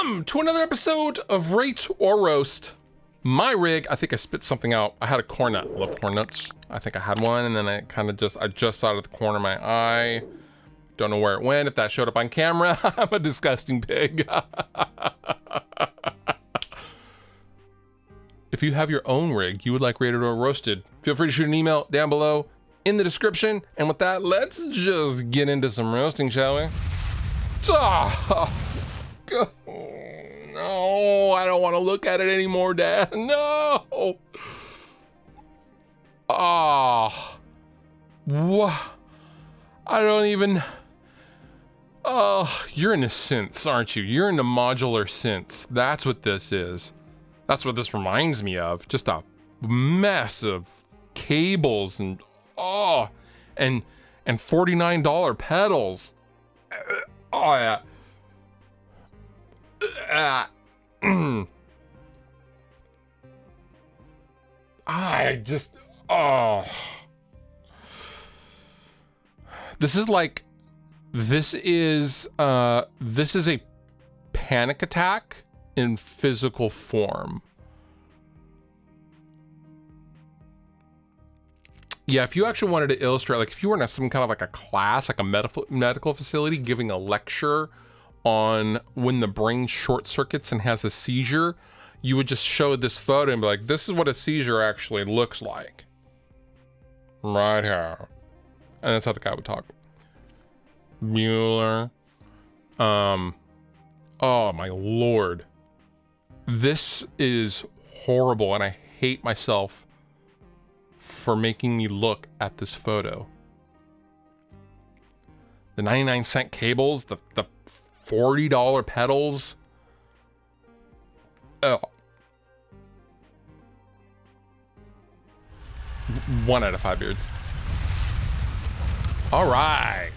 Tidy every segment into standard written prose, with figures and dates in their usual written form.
Welcome to another episode of Rate or Roast. My rig, I think I spit something out. I had a corn nut. I love corn nuts. I think I had one, and then I just saw it at the corner of my eye. Don't know where it went. If that showed up on camera, I'm a disgusting pig. If you have your own rig you would like rated or roasted, feel free to shoot an email down below in the description. And with that, let's just get into some roasting, shall we? Oh, no, I don't want to look at it anymore, Dad. No. Oh, what? I don't even. Oh, you're into synths, aren't you? You're into modular synths. That's what this is. That's what this reminds me of. Just a mess of cables and and $49 pedals. Oh yeah. I just this is a panic attack in physical form. Yeah, if you actually wanted to illustrate, like if you were in some kind of like a class, like a medical facility giving a lecture on when the brain short circuits and has a seizure, you would just show this photo and be like, this is what a seizure actually looks like. Right here. And that's how the guy would talk. Mueller. Oh my Lord. This is horrible, and I hate myself for making me look at this photo. The 99-cent cables, the $40 pedals. Oh. 1 out of 5 beards. All right.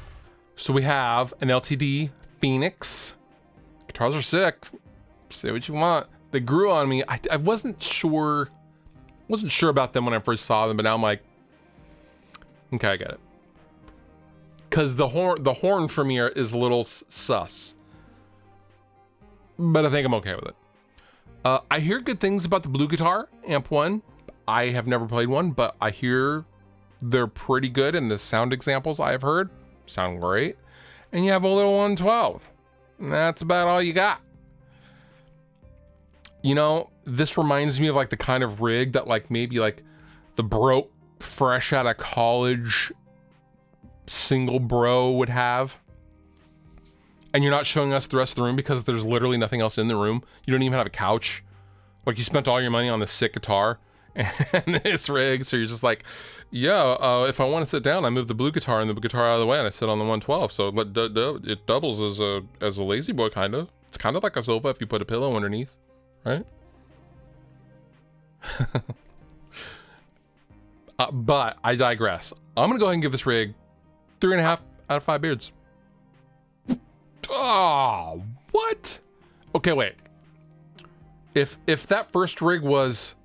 So we have an LTD Phoenix. Guitars are sick. Say what you want. They grew on me. I wasn't sure about them when I first saw them, but now I'm like, okay, I get it. Because the horn for me is a little sus, but I think I'm okay with it. I hear good things about the Blue Guitar Amp 1. I have never played one, but I hear they're pretty good, and the sound examples I have heard sound great. And you have a little 112. And that's about all you got. You know, this reminds me of like the kind of rig that like maybe like the broke fresh out of college single bro would have. And you're not showing us the rest of the room because there's literally nothing else in the room. You don't even have a couch. Like you spent all your money on this sick guitar and this rig. So you're just like, yeah, if I want to sit down, I move the Blue Guitar and the guitar out of the way and I sit on the 112. So it doubles as a lazy boy, kind of. It's kind of like a sofa if you put a pillow underneath, right? But I digress. I'm going to go ahead and give this rig 3.5 out of 5 beards. Oh, what? Okay, wait. If that first rig was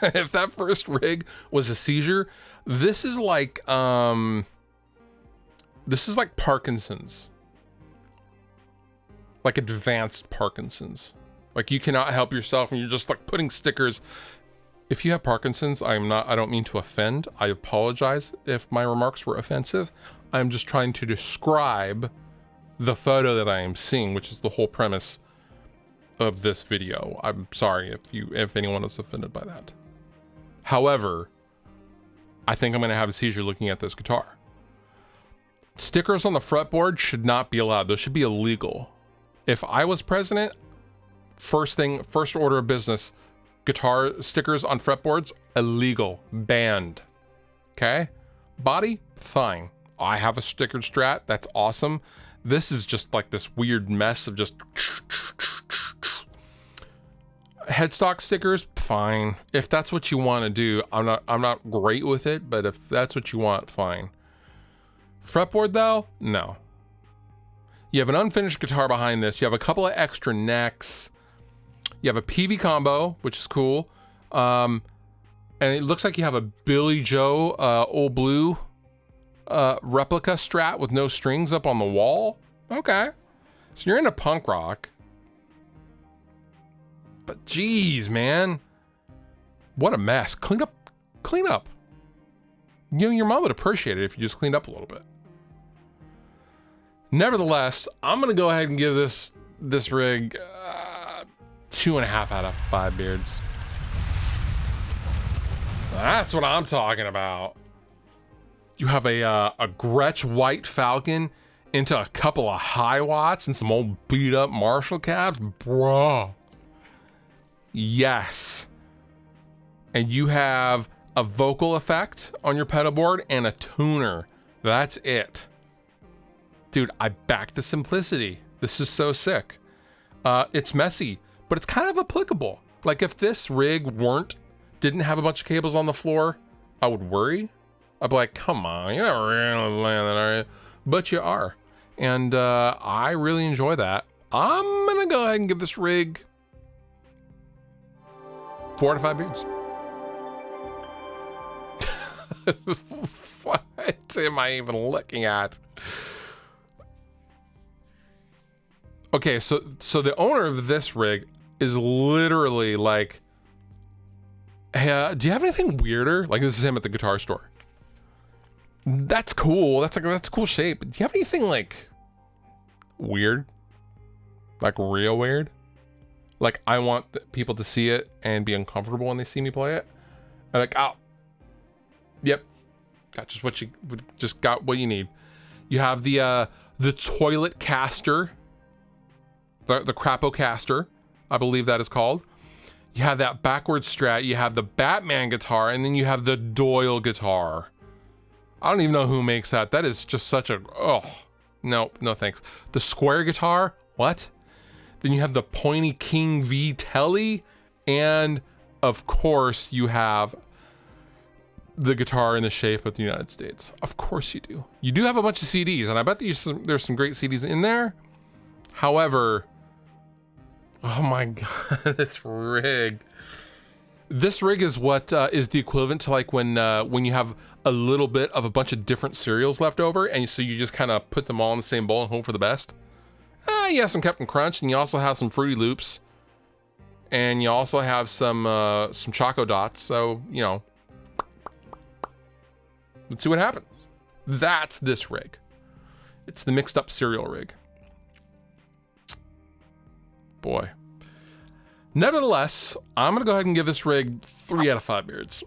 if that first rig was a seizure, this is like Parkinson's. Like advanced Parkinson's. Like you cannot help yourself and you're just like putting stickers. If you have Parkinson's, I don't mean to offend. I apologize if my remarks were offensive. I'm just trying to describe the photo that I am seeing, which is the whole premise of this video. I'm sorry if anyone is offended by that. However, I think I'm going to have a seizure looking at this guitar. Stickers on the fretboard should not be allowed. Those should be illegal. If I was president, first order of business, guitar stickers on fretboards, illegal, banned. Okay? Body, fine. I have a stickered Strat, that's awesome. This is just like this weird mess of just headstock stickers, fine. If that's what you want to do, I'm not great with it, but if that's what you want, fine. Fretboard though, no. You have an unfinished guitar behind this. You have a couple of extra necks. You have a PV combo, which is cool. And it looks like you have a Billy Joe Old Blue replica Strat with no strings up on the wall. Okay. So you're into punk rock. But geez, man. What a mess. Clean up. Clean up. You know, your mom would appreciate it if you just cleaned up a little bit. Nevertheless, I'm going to go ahead and give this rig 2.5 out of 5 beards. That's what I'm talking about. You have a Gretsch White Falcon into a couple of high watts and some old beat up Marshall cabs. Bruh. Yes. And you have a vocal effect on your pedal board and a tuner. That's it. Dude, I back the simplicity. This is so sick. It's messy, but it's kind of applicable. Like if this rig didn't have a bunch of cables on the floor, I would worry. I'd be like, come on, you're not really playing that, are you? But you are. And I really enjoy that. I'm gonna go ahead and give this rig 4 out of 5 beards. What am I even looking at? Okay, so the owner of this rig is literally like, hey, do you have anything weirder? Like this is him at the guitar store. That's cool. That's a cool shape. Do you have anything like weird? Like real weird? Like I want people to see it and be uncomfortable when they see me play it. I'm like, oh, yep, got just got what you need. You have the toilet caster, the Crapo caster, I believe that is called. You have that backwards strat. You have the Batman guitar, and then you have the Doyle guitar. I don't even know who makes that. That is just such a, oh, no thanks. The square guitar, what? Then you have the pointy King V Telly, and of course you have the guitar in the shape of the United States. Of course you do. You do have a bunch of CDs, and I bet there's some great CDs in there. However, oh my God, this rig. This rig is what is the equivalent to like when you have a little bit of a bunch of different cereals left over, and so you just kind of put them all in the same bowl and hope for the best. You have some Captain Crunch, and you also have some Fruity Loops, and you also have some Choco Dots. So you know, let's see what happens. That's this rig. It's the mixed up cereal rig. Boy. Nevertheless, I'm gonna go ahead and give this rig 3 out of 5 beards.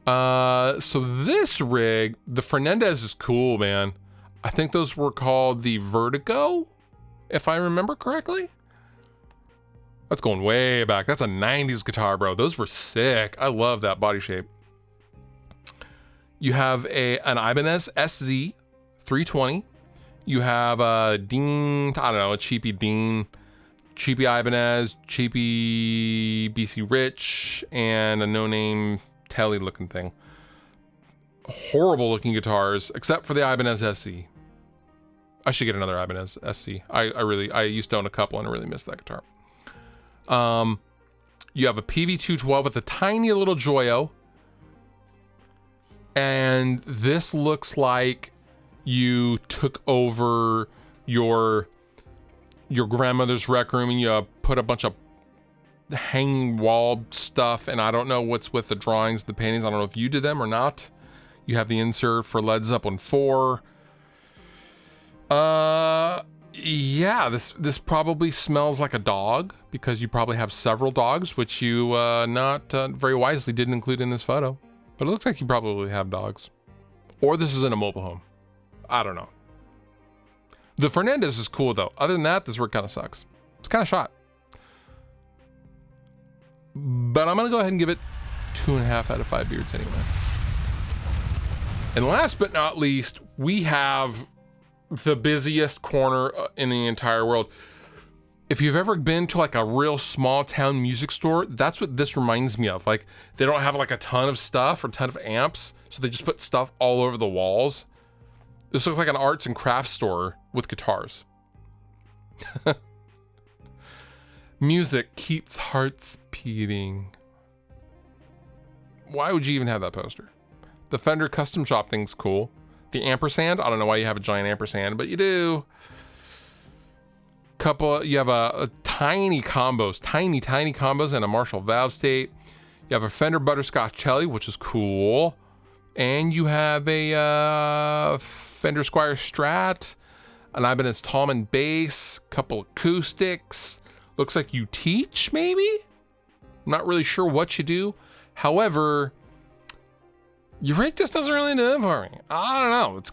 So this rig, the Fernandez is cool, man. I think those were called the Vertigo, if I remember correctly. That's going way back. That's a 90s guitar, bro. Those were sick. I love that body shape. You have an Ibanez SZ 320. You have a Dean, I don't know, a cheapy Dean, cheapy Ibanez, cheapy BC Rich, and a no-name Telly looking thing. Horrible looking guitars, except for the Ibanez SC. I should get another Ibanez SC. I used to own a couple and I really miss that guitar. You have a PV212 with a tiny little Joyo. And this looks like you took over your grandmother's rec room and you put a bunch of hanging wall stuff, and I don't know what's with the drawings, the paintings. I don't know if you did them or not. You have the insert for Led Zeppelin 4. Yeah, this probably smells like a dog because you probably have several dogs, which you not very wisely didn't include in this photo. But it looks like you probably have dogs. Or this is in a mobile home. I don't know. The Fernandez is cool though. Other than that, this rig kind of sucks. It's kind of shot. But I'm gonna go ahead and give it 2.5 out of 5 beards anyway. And last but not least, we have the busiest corner in the entire world. If you've ever been to like a real small town music store, that's what this reminds me of. Like they don't have like a ton of stuff or a ton of amps, so they just put stuff all over the walls. This looks like an arts and crafts store with guitars. Music keeps hearts beating. Why would you even have that poster? The Fender custom shop thing's cool. The ampersand, I don't know why you have a giant ampersand, but you do. You have a tiny combos, tiny combos, and a Marshall valve state. You have a Fender Butterscotch-Helly, which is cool. And you have a Fender Squier Strat, an Ibanez Tallman bass, couple acoustics. Looks like you teach, maybe? I'm not really sure what you do. However, your rig just doesn't really do it for me. I don't know. It's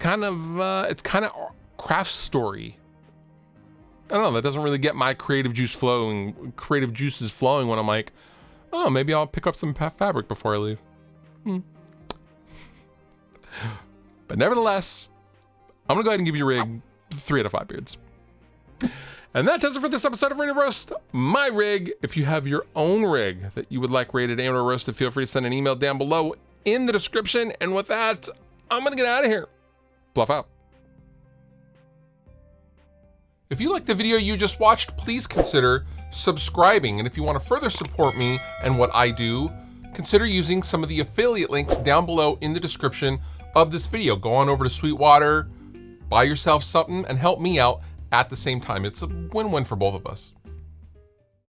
kind of craft story. I don't know. That doesn't really get my creative juices flowing when I'm like, oh, maybe I'll pick up some fabric before I leave. But nevertheless, I'm gonna go ahead and give your rig 3 out of 5 beards. And that does it for this episode of Rate Or Roast, my rig. If you have your own rig that you would like rated and or roasted, feel free to send an email down below in the description. And with that, I'm gonna get out of here. Bluff out. If you liked the video you just watched, please consider subscribing. And if you want to further support me and what I do, consider using some of the affiliate links down below in the description of this video. Go on over to Sweetwater, buy yourself something, and help me out at the same time. It's a win-win for both of us.